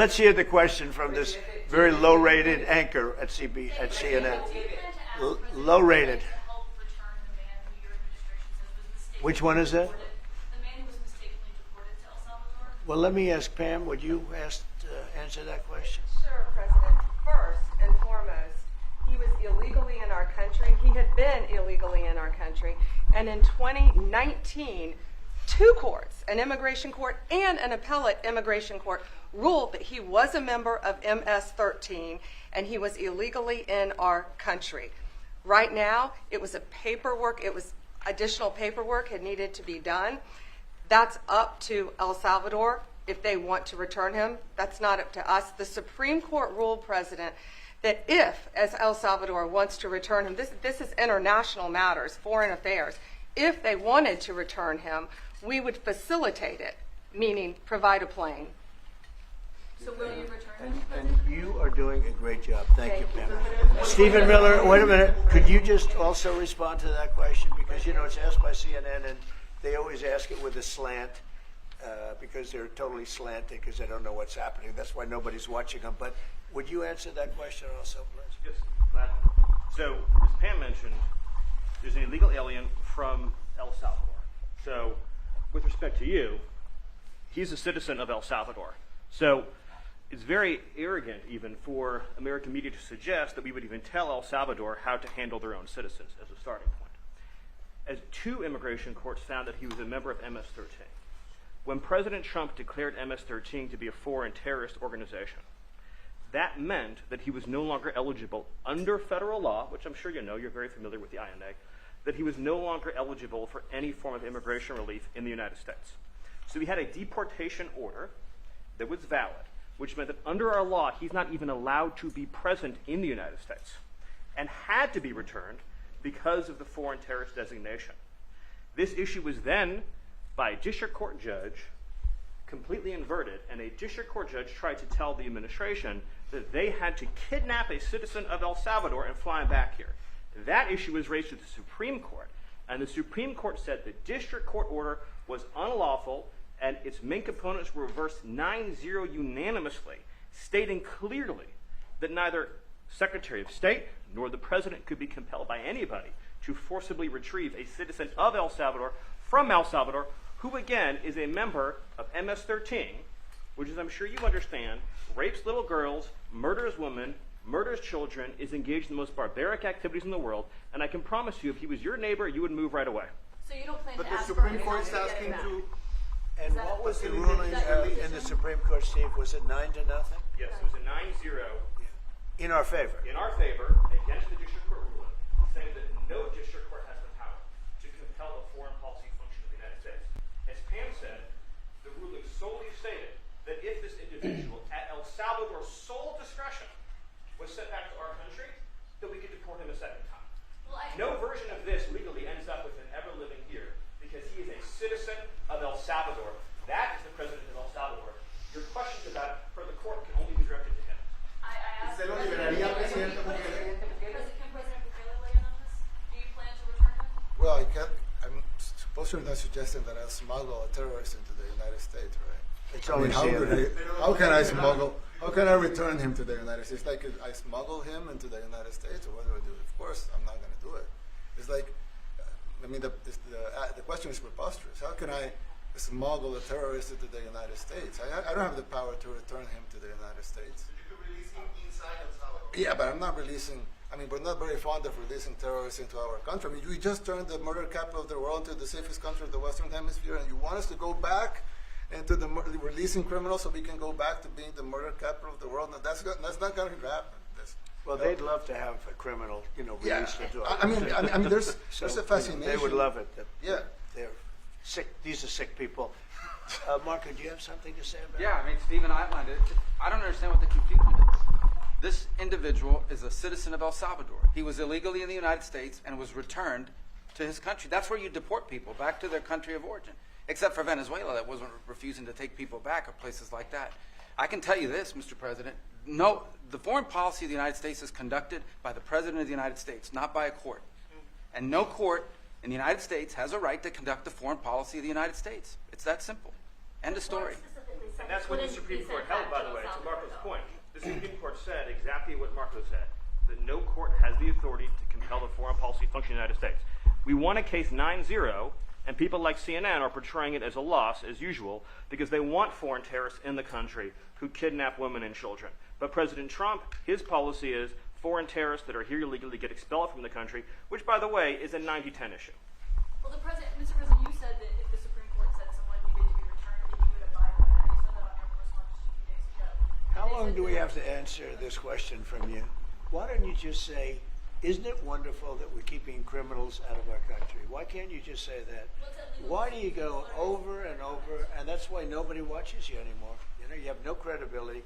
let's hear the question from this very low-rated anchor at CNN. Low-rated. Which one is that? The man who was mistakenly deported to El Salvador. Well, let me ask Pam. Would you answer that question? Sure, President. First and foremost, he was illegally in our country. He had been illegally in our country. And in 2019, two courts, an immigration court and an appellate immigration court, ruled that he was a member of MS-13 and he was illegally in our country. Right now, it was additional paperwork had needed to be done. That's up to El Salvador if they want to return him. That's not up to us. The Supreme Court ruled, President, that if, as El Salvador wants to return him, this is international matters, foreign affairs, if they wanted to return him, we would facilitate it, meaning provide a plane. So will you return him? And you are doing a great job. Thank you, Pam. Stephen Miller, wait a minute. Could you just also respond to that question? Because, it's asked by CNN, and they always ask it with a slant because they're totally slanted because they don't know what's happening. That's why nobody's watching them. But would you answer that question also, please? Yes, gladly. So, as Pam mentioned, there's an illegal alien from El Salvador. So, with respect to you, he's a citizen of El Salvador. So, it's very arrogant even for American media to suggest that we would even tell El Salvador how to handle their own citizens as a starting point. As two immigration courts found that he was a member of MS-13. When President Trump declared MS-13 to be a foreign terrorist organization, that meant that he was no longer eligible under federal law, which I'm sure you know, you're very familiar with the INA, that he was no longer eligible for any form of immigration relief in the United States. So we had a deportation order that was valid, which meant that under our law, he's not even allowed to be present in the United States and had to be returned because of the foreign terrorist designation. This issue was then, by a district court judge, completely inverted, and a district court judge tried to tell the administration that they had to kidnap a citizen of El Salvador and fly him back here. That issue was raised to the Supreme Court, and the Supreme Court said the district court order was unlawful, and its main components were reversed 9-0 unanimously, stating clearly that neither Secretary of State nor the President could be compelled by anybody to forcibly retrieve a citizen of El Salvador from El Salvador, who again is a member of MS-13, which, as I'm sure you understand, rapes little girls, murders women, murders children, is engaged in the most barbaric activities in the world, and I can promise you, if he was your neighbor, you would move right away. So you don't plan But to the ask Supreme for Court is asking to. And what was the ruling in the Supreme Court, Steve? Was it 9-0? Yes, it was a 9-0 In our favor. in our favor against the district court ruling, saying that no district court has the power to compel the foreign policy function of the United States. As Pam said, the ruling solely stated that if this individual, at El Salvador's sole discretion, was sent back to our country, that we could deport him a second time. No version of this legally ends up with him ever living here because he is a citizen of El Salvador. That is the president of El Salvador. Your questions about it for the court can only be directed to him. I asked ¿Se lo liberaría, Presidente? Can President Bukele weigh in on this? Do you plan to return him? Well, I'm suppose you're not suggesting that I'll smuggle a terrorist into the United States, right? It's I mean, only how can I smuggle? How can I return him to the United States? Like I smuggle him into the United States, or what do I do? Of course, I'm not going to do it. It's like, I mean, the question is preposterous. How can I smuggle a terrorist into the United States? I don't have the power to return him to the United States. But you could release him inside El Salvador. Yeah, but I'm not releasing. I mean, we're not very fond of releasing terrorists into our country. I mean, we just turned the murder capital of the world into the safest country of the Western Hemisphere, and you want us to go back into the releasing criminals so we can go back to being the murder capital of the world? No, that's not going to happen. Well, they'd love to have a criminal, released into our I mean, there's So a fascination. They would love it. Yeah. They're sick. These are sick people. Marco, do you have something to say about it? Yeah, I mean, Stephen outlined it. I don't understand what the confusion is. This individual is a citizen of El Salvador. He was illegally in the United States and was returned to his country. That's where you deport people, back to their country of origin. Except for Venezuela, that wasn't refusing to take people back, or places like that. I can tell you this, Mr. President. No, the foreign policy of the United States is conducted by the President of the United States, not by a court. And no court in the United States has a right to conduct the foreign policy of the United States. It's that simple. End of story. And that's what the Supreme Court held, by the way, to Marco's point, the Supreme Court said exactly what Marco said, that no court has the authority to compel the foreign policy function of the United States. We won a case 9-0, and people like CNN are portraying it as a loss, as usual, because they want foreign terrorists in the country who kidnap women and children. But President Trump, his policy is foreign terrorists that are here illegally get expelled from the country, which, by the way, is a 90-10 issue. Well, Mr. President, you said that if the Supreme Court said someone needed to be returned, that you would abide by that. You said that on your correspondence just a few days ago. How They long said do we that- have to answer this question from you? Why don't you just say, isn't it wonderful that we're keeping criminals out of our country? Why can't you just say that? What's that legal Why do you procedure go like? over and over, and that's why nobody watches you anymore? You know, you have no credibility.